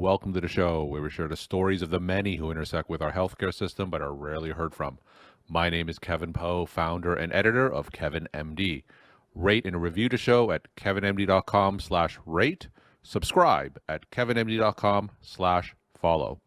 welcome to the show where we share the stories of the many who intersect with our healthcare system but are rarely heard from. My name is Kevin Poe, founder and editor of Kevin MD. Rate and review the show at kevinmd.com/rate. Subscribe at kevinmd.com/follow.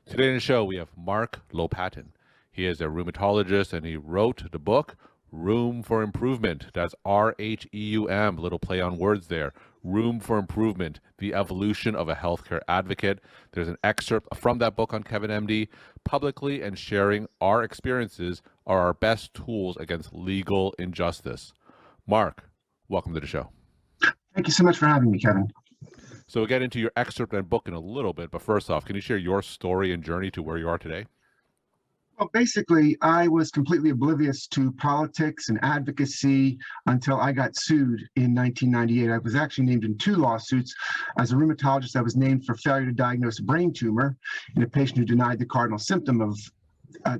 Today in the show, we have Mark Lopatin. He is a rheumatologist and he wrote the book Rheum for Improvement. That's RHEUM, little play on words there. Rheum for Improvement, the evolution of a healthcare advocate. There's an excerpt from that book on Kevin MD. Publicly and sharing our experiences are our best tools against legal injustice. Mark, welcome to the show. Thank you so much for having me, Kevin. So we'll get into your excerpt and book in a little bit, but first off, can you share your story and journey to where you are today? Well, basically, I was completely oblivious to politics and advocacy until I got sued in 1998. I was actually named in 2 lawsuits. As a rheumatologist, I was named for failure to diagnose a brain tumor in a patient who denied the cardinal symptom of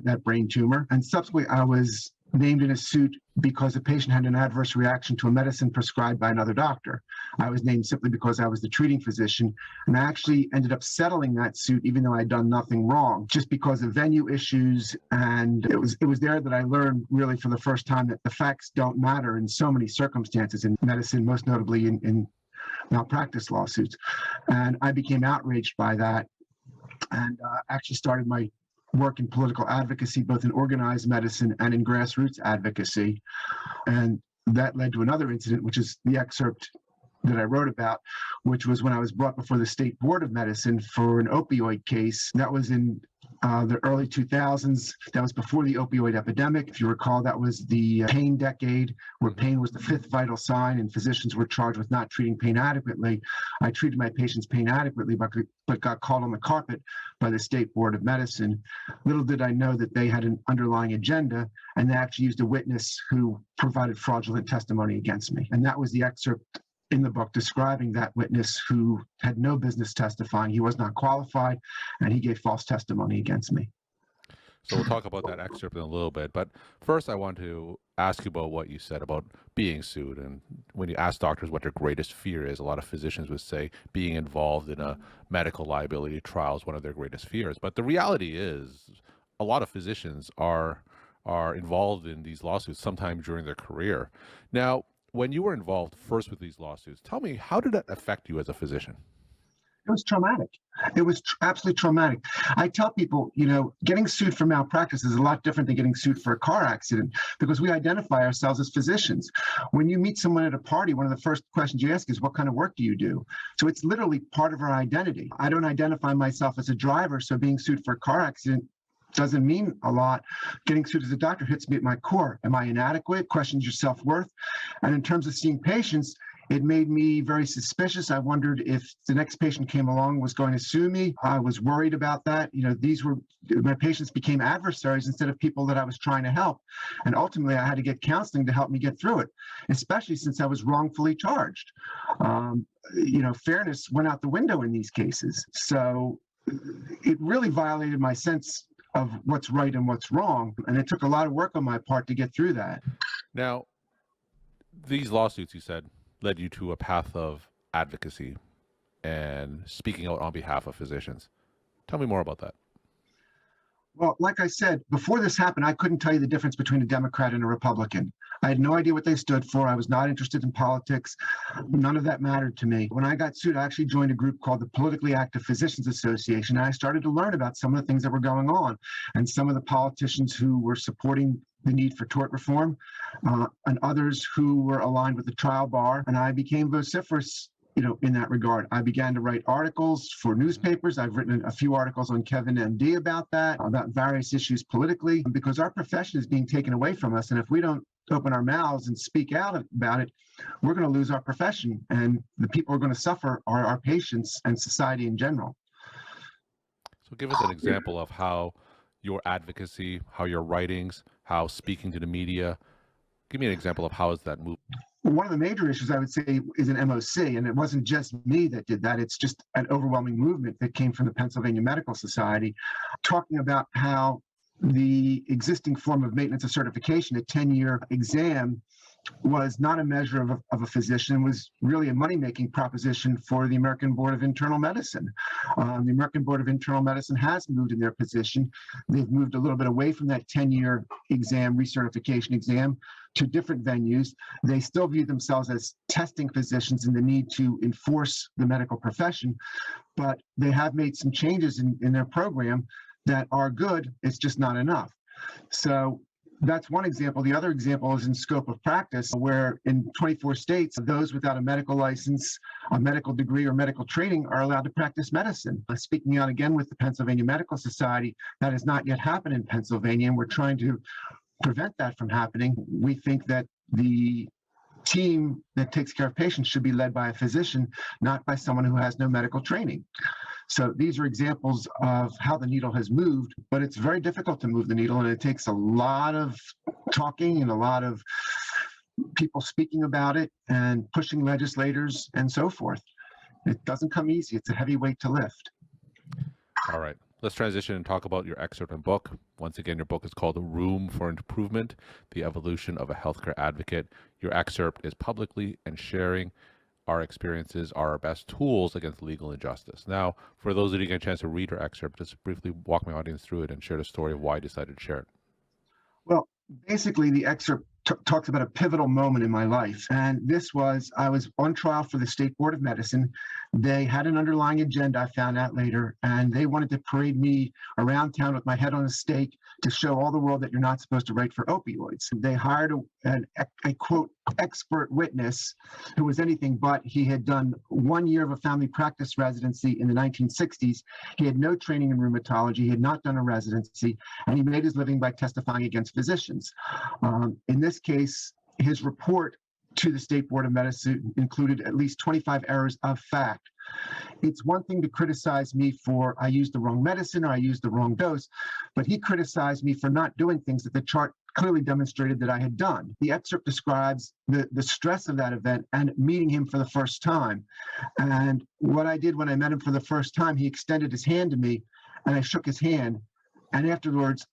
that brain tumor. And subsequently, I was named in a suit because a patient had an adverse reaction to a medicine prescribed by another doctor. I was named simply because I was the treating physician, and I actually ended up settling that suit even though I'd done nothing wrong, just because of venue issues. And it was there that I learned really for the first time that the facts don't matter in so many circumstances in medicine, most notably in malpractice lawsuits. And I became outraged by that and actually started my work in political advocacy, both in organized medicine and in grassroots advocacy. And that led to another incident, which is the excerpt that I wrote about, which was when I was brought before the State Board of Medicine for an opioid case. That was in the early 2000s. That was before the opioid epidemic. If you recall, that was the pain decade, where pain was the 5th vital sign and physicians were charged with not treating pain adequately. I treated my patients' pain adequately, but got called on the carpet by the State Board of Medicine. Little did I know that they had an underlying agenda, and they actually used a witness who provided fraudulent testimony against me. And that was the excerpt in the book describing that witness who had no business testifying. He was not qualified, and he gave false testimony against me. So we'll talk about that excerpt in a little bit. But first, I want to ask you about what you said about being sued. And when you ask doctors what their greatest fear is, a lot of physicians would say being involved in a medical liability trial is one of their greatest fears. But the reality is a lot of physicians are involved in these lawsuits sometime during their career. Now, when you were involved first with these lawsuits, tell me, how did that affect you as a physician? It was traumatic. It was absolutely traumatic. I tell people, getting sued for malpractice is a lot different than getting sued for a car accident because we identify ourselves as physicians. When you meet someone at a party, one of the first questions you ask is, what kind of work do you do? So it's literally part of our identity. I don't identify myself as a driver, so being sued for a car accident doesn't mean a lot. Getting sued as a doctor hits me at my core. Am I inadequate? Questions your self-worth. And in terms of seeing patients, it made me very suspicious. I wondered if the next patient came along was going to sue me. I was worried about that. My patients became adversaries instead of people that I was trying to help. And ultimately, I had to get counseling to help me get through it, especially since I was wrongfully charged. Fairness went out the window in these cases. So it really violated my sense of what's right and what's wrong. And it took a lot of work on my part to get through that. Now, these lawsuits, you said, led you to a path of advocacy and speaking out on behalf of physicians. Tell me more about that. Well, like I said, before this happened, I couldn't tell you the difference between a Democrat and a Republican. I had no idea what they stood for. I was not interested in politics. None of that mattered to me. When I got sued, I actually joined a group called the Politically Active Physicians Association, and I started to learn about some of the things that were going on and some of the politicians who were supporting the need for tort reform and others who were aligned with the trial bar. And I became vociferous in that regard. I began to write articles for newspapers. I've written a few articles on Kevin MD about that, about various issues politically, because our profession is being taken away from us. And if we don't open our mouths and speak out about it, we're going to lose our profession. And the people who are going to suffer are our patients and society in general. So give us an example of how your advocacy, how your writings, how speaking to the media, give me an example of how is that moved? One of the major issues I would say is an MOC, and it wasn't just me that did that. It's just an overwhelming movement that came from the Pennsylvania Medical Society, talking about how the existing form of maintenance of certification, a 10-year exam, was not a measure of a physician, was really a money-making proposition for the American Board of Internal Medicine. The American Board of Internal Medicine has moved in their position. They've moved a little bit away from that 10-year exam, recertification exam, to different venues. They still view themselves as testing physicians and the need to enforce the medical profession, but they have made some changes in their program that are good. It's just not enough. So that's one example. The other example is in scope of practice, where in 24 states, those without a medical license, a medical degree, or medical training are allowed to practice medicine. Speaking out again with the Pennsylvania Medical Society, that has not yet happened in Pennsylvania, and we're trying to prevent that from happening. We think that the team that takes care of patients should be led by a physician, not by someone who has no medical training. So these are examples of how the needle has moved, but it's very difficult to move the needle, and it takes a lot of talking and a lot of people speaking about it and pushing legislators and so forth. It doesn't come easy. It's a heavy weight to lift. All right. Let's transition and talk about your excerpt and book. Once again, your book is called Room for Improvement, The Evolution of a Healthcare Advocate. Your excerpt is publicly and sharing our experiences are our best tools against legal injustice. Now, for those that didn't get a chance to read your excerpt, just briefly walk my audience through it and share the story of why you decided to share it. Well, basically, the excerpt talks about a pivotal moment in my life. And this was, I was on trial for the State Board of Medicine. They had an underlying agenda, I found out later, and they wanted to parade me around town with my head on a stake to show all the world that you're not supposed to write for opioids. They hired a quote, expert witness who was anything but. He had done 1 year of a family practice residency in the 1960s. He had no training in rheumatology. He had not done a residency, and he made his living by testifying against physicians. In this case, his report to the State Board of Medicine included at least 25 errors of fact. It's one thing to criticize me for I used the wrong medicine or I used the wrong dose, but he criticized me for not doing things that the chart clearly demonstrated that I had done. The excerpt describes the stress of that event and meeting him for the first time. And what I did when I met him for the first time, he extended his hand to me and I shook his hand. And afterwards,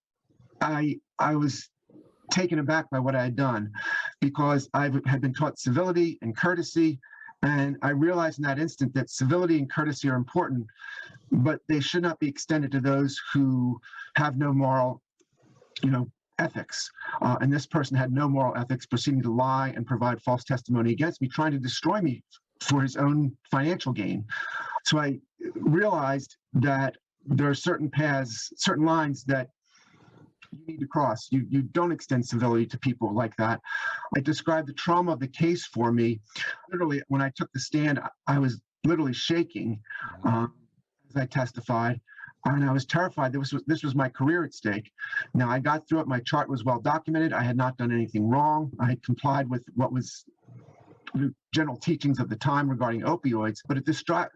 I was taken aback by what I had done, because I had been taught civility and courtesy, and I realized in that instant that civility and courtesy are important, but they should not be extended to those who have no moral, ethics. And this person had no moral ethics, proceeding to lie and provide false testimony against me, trying to destroy me for his own financial gain. So I realized that there are certain paths, certain lines that you need to cross. You don't extend civility to people like that. I described the trauma of the case for me. Literally, when I took the stand, I was literally shaking as I testified, and I was terrified. This was my career at stake. Now, I got through it. My chart was well documented. I had not done anything wrong. I had complied with what was the general teachings of the time regarding opioids, but it described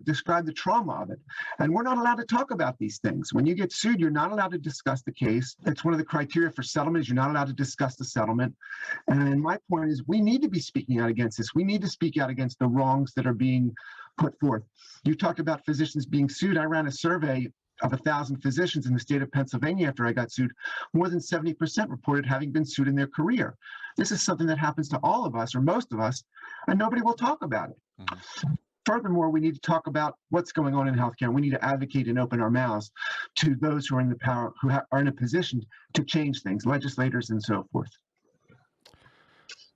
the trauma of it. And we're not allowed to talk about these things. When you get sued, you're not allowed to discuss the case. It's one of the criteria for settlement is you're not allowed to discuss the settlement. And my point is we need to be speaking out against this. We need to speak out against the wrongs that are being put forth. You talked about physicians being sued. I ran a survey of 1,000 physicians in the state of Pennsylvania after I got sued. More than 70% reported having been sued in their career. This is something that happens to all of us, or most of us, and nobody will talk about it. Mm-hmm. Furthermore, we need to talk about what's going on in healthcare. We need to advocate and open our mouths to those who are in the power, who are in a position to change things, legislators and so forth.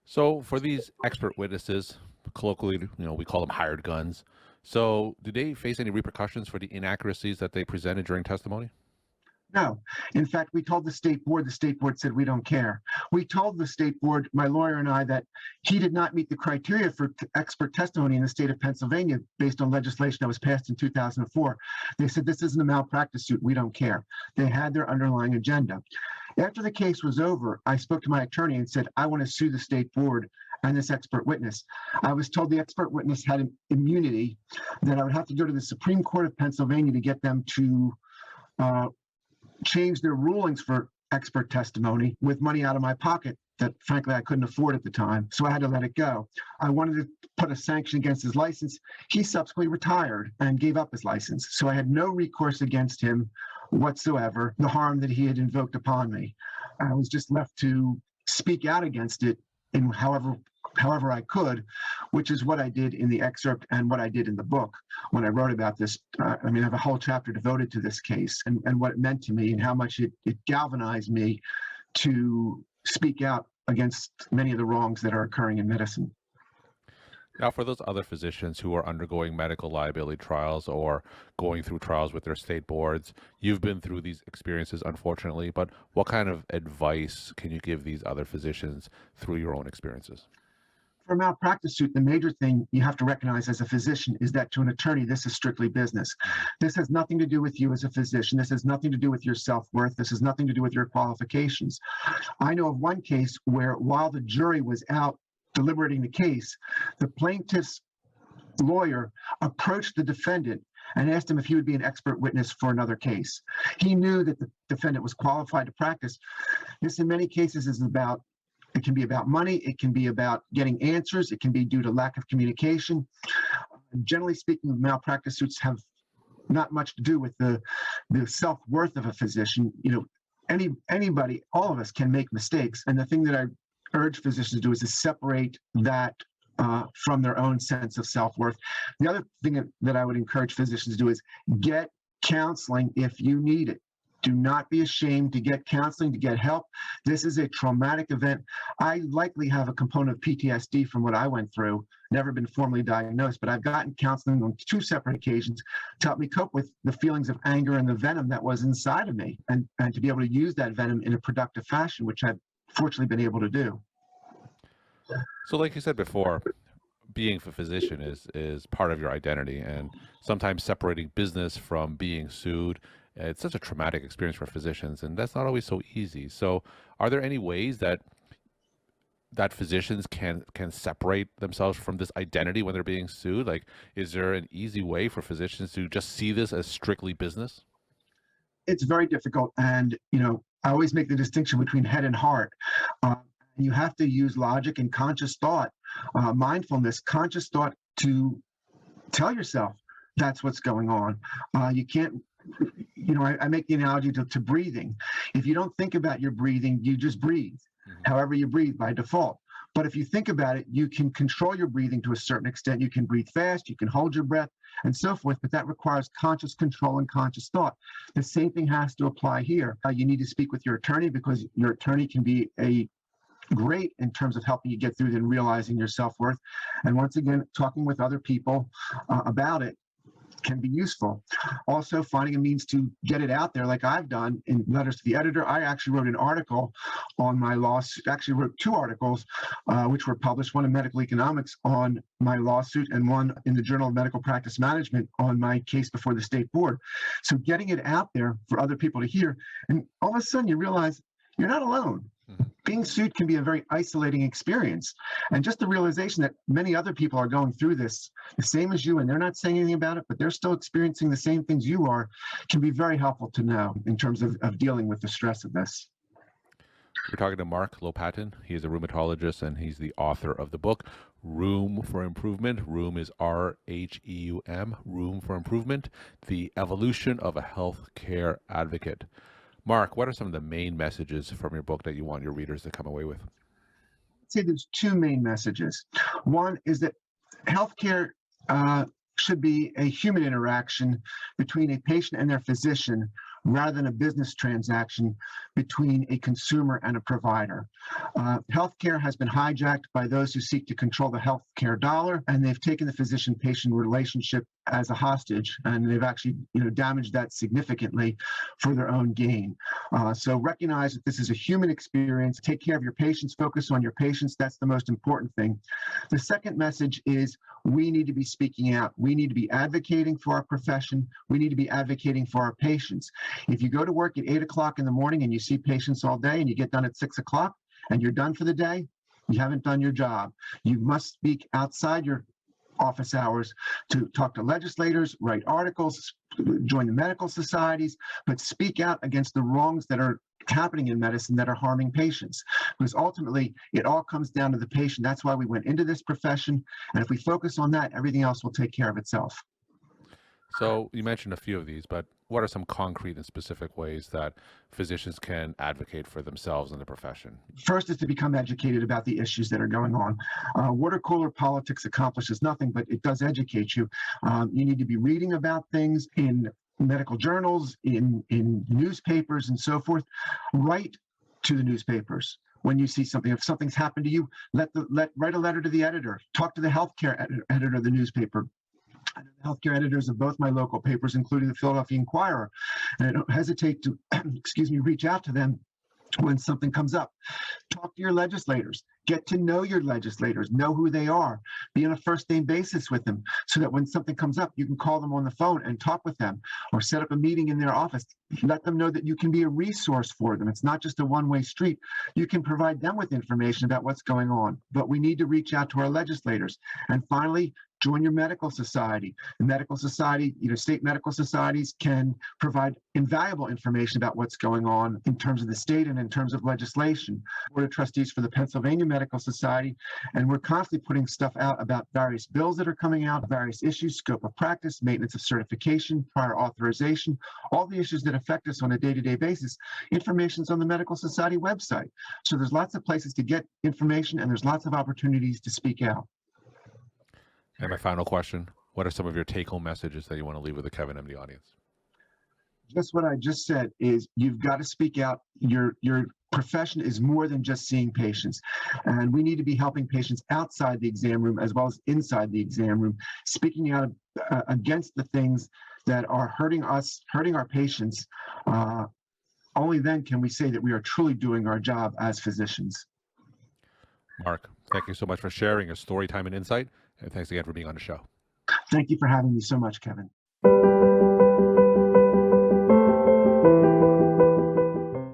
So for these expert witnesses, colloquially, we call them hired guns. So do they face any repercussions for the inaccuracies that they presented during testimony? No. In fact, we told the state board said, we don't care. We told the state board, my lawyer and I, that he did not meet the criteria for expert testimony in the state of Pennsylvania based on legislation that was passed in 2004. They said, this isn't a malpractice suit. We don't care. They had their underlying agenda. After the case was over, I spoke to my attorney and said, I want to sue the state board and this expert witness. I was told the expert witness had immunity, that I would have to go to the Supreme Court of Pennsylvania to get them to change their rulings for expert testimony with money out of my pocket that frankly I couldn't afford at the time. So I had to let it go. I wanted to put a sanction against his license. He subsequently retired and gave up his license. So I had no recourse against him whatsoever, the harm that he had invoked upon me. I was just left to speak out against it in however I could, which is what I did in the excerpt and what I did in the book when I wrote about this. I mean, I have a whole chapter devoted to this case and what it meant to me and how much it galvanized me to speak out against many of the wrongs that are occurring in medicine. Now, for those other physicians who are undergoing medical liability trials or going through trials with their state boards, you've been through these experiences, unfortunately, but what kind of advice can you give these other physicians through your own experiences? For a malpractice suit, the major thing you have to recognize as a physician is that to an attorney, this is strictly business. This has nothing to do with you as a physician. This has nothing to do with your self-worth. This has nothing to do with your qualifications. I know of one case where while the jury was out deliberating the case, the plaintiff's lawyer approached the defendant and asked him if he would be an expert witness for another case. He knew that the defendant was qualified to practice. This, in many cases, it can be about money, it can be about getting answers, it can be due to lack of communication. Generally speaking, malpractice suits have not much to do with the self-worth of a physician. Anybody, all of us can make mistakes, and the thing that I urge physicians to do is to separate that from their own sense of self-worth. The other thing that I would encourage physicians to do is get counseling if you need it. Do not be ashamed to get counseling, to get help. This is a traumatic event. I likely have a component of PTSD from what I went through. Never been formally diagnosed, but I've gotten counseling on 2 separate occasions to help me cope with the feelings of anger and the venom that was inside of me, and to be able to use that venom in a productive fashion, which I've fortunately been able to do. So, like you said before, being a physician is part of your identity, and sometimes separating business from being sued, it's such a traumatic experience for physicians, and that's not always so easy. So, are there any ways that physicians can separate themselves from this identity when they're being sued? Like, is there an easy way for physicians to just see this as strictly business? It's very difficult, and I always make the distinction between head and heart. You have to use logic and conscious thought, mindfulness, conscious thought to tell yourself that's what's going on. You can't, I make the analogy to breathing. If you don't think about your breathing, you just breathe. However you breathe by default. But if you think about it, you can control your breathing to a certain extent. You can breathe fast, you can hold your breath, and so forth, but that requires conscious control and conscious thought. The same thing has to apply here. You need to speak with your attorney, because your attorney can be great in terms of helping you get through and realizing your self-worth. And once again, talking with other people about it can be useful. Also, finding a means to get it out there, like I've done in letters to the editor. I actually wrote an article on my lawsuit, actually wrote 2 articles, which were published, one in Medical Economics on my lawsuit and one in the Journal of Medical Practice Management on my case before the state board. So getting it out there for other people to hear, and all of a sudden you realize you're not alone. Being sued can be a very isolating experience. And just the realization that many other people are going through this the same as you, and they're not saying anything about it, but they're still experiencing the same things you are, can be very helpful to know in terms of dealing with the stress of this. We're talking to Mark Lopatin. He is a rheumatologist, and he's the author of the book, Rheum for Improvement. Rheum is RHEUM, Rheum for Improvement, The Evolution of a Healthcare Advocate. Mark, what are some of the main messages from your book that you want your readers to come away with? I'd say there's 2 main messages. One is that healthcare should be a human interaction between a patient and their physician, rather than a business transaction between a consumer and a provider. Healthcare has been hijacked by those who seek to control the healthcare dollar, and they've taken the physician-patient relationship as a hostage, and they've actually damaged that significantly for their own gain. So recognize that this is a human experience. Take care of your patients, focus on your patients. That's the most important thing. The second message is we need to be speaking out. We need to be advocating for our profession. We need to be advocating for our patients. If you go to work at 8 o'clock in the morning and you see patients all day and you get done at 6 o'clock and you're done for the day, you haven't done your job. You must speak outside your office hours to talk to legislators, write articles, join the medical societies, but speak out against the wrongs that are happening in medicine that are harming patients. Because ultimately, it all comes down to the patient. That's why we went into this profession. And if we focus on that, everything else will take care of itself. So you mentioned a few of these, but what are some concrete and specific ways that physicians can advocate for themselves in the profession? First is to become educated about the issues that are going on. Water cooler politics accomplishes nothing, but it does educate you. You need to be reading about things in medical journals, in newspapers, and so forth. Write to the newspapers when you see something. If something's happened to you, write a letter to the editor. Talk to the healthcare editor of the newspaper. I know the healthcare editors of both my local papers, including the Philadelphia Inquirer, and I don't hesitate to, reach out to them when something comes up. Talk to your legislators. Get to know your legislators. Know who they are. Be on a first name basis with them so that when something comes up, you can call them on the phone and talk with them, or set up a meeting in their office. Let them know that you can be a resource for them. It's not just a one-way street. You can provide them with information about what's going on. But we need to reach out to our legislators. And finally, join your medical society. The medical society, state medical societies can provide invaluable information about what's going on in terms of the state and in terms of legislation. Board of Trustees for the Pennsylvania Medical Society, and we're constantly putting stuff out about various bills that are coming out, various issues, scope of practice, maintenance of certification, prior authorization, all the issues that affect us on a day-to-day basis. Information's on the Medical Society website. So there's lots of places to get information, and there's lots of opportunities to speak out. And my final question, what are some of your take-home messages that you want to leave with the Kevin MD audience? Just what I just said is you've got to speak out. Your profession is more than just seeing patients, and we need to be helping patients outside the exam room as well as inside the exam room, speaking out against the things that are hurting us, hurting our patients. Only then can we say that we are truly doing our job as physicians. Mark, thank you so much for sharing your story, time, and insight, and thanks again for being on the show. Thank you for having me so much, Kevin.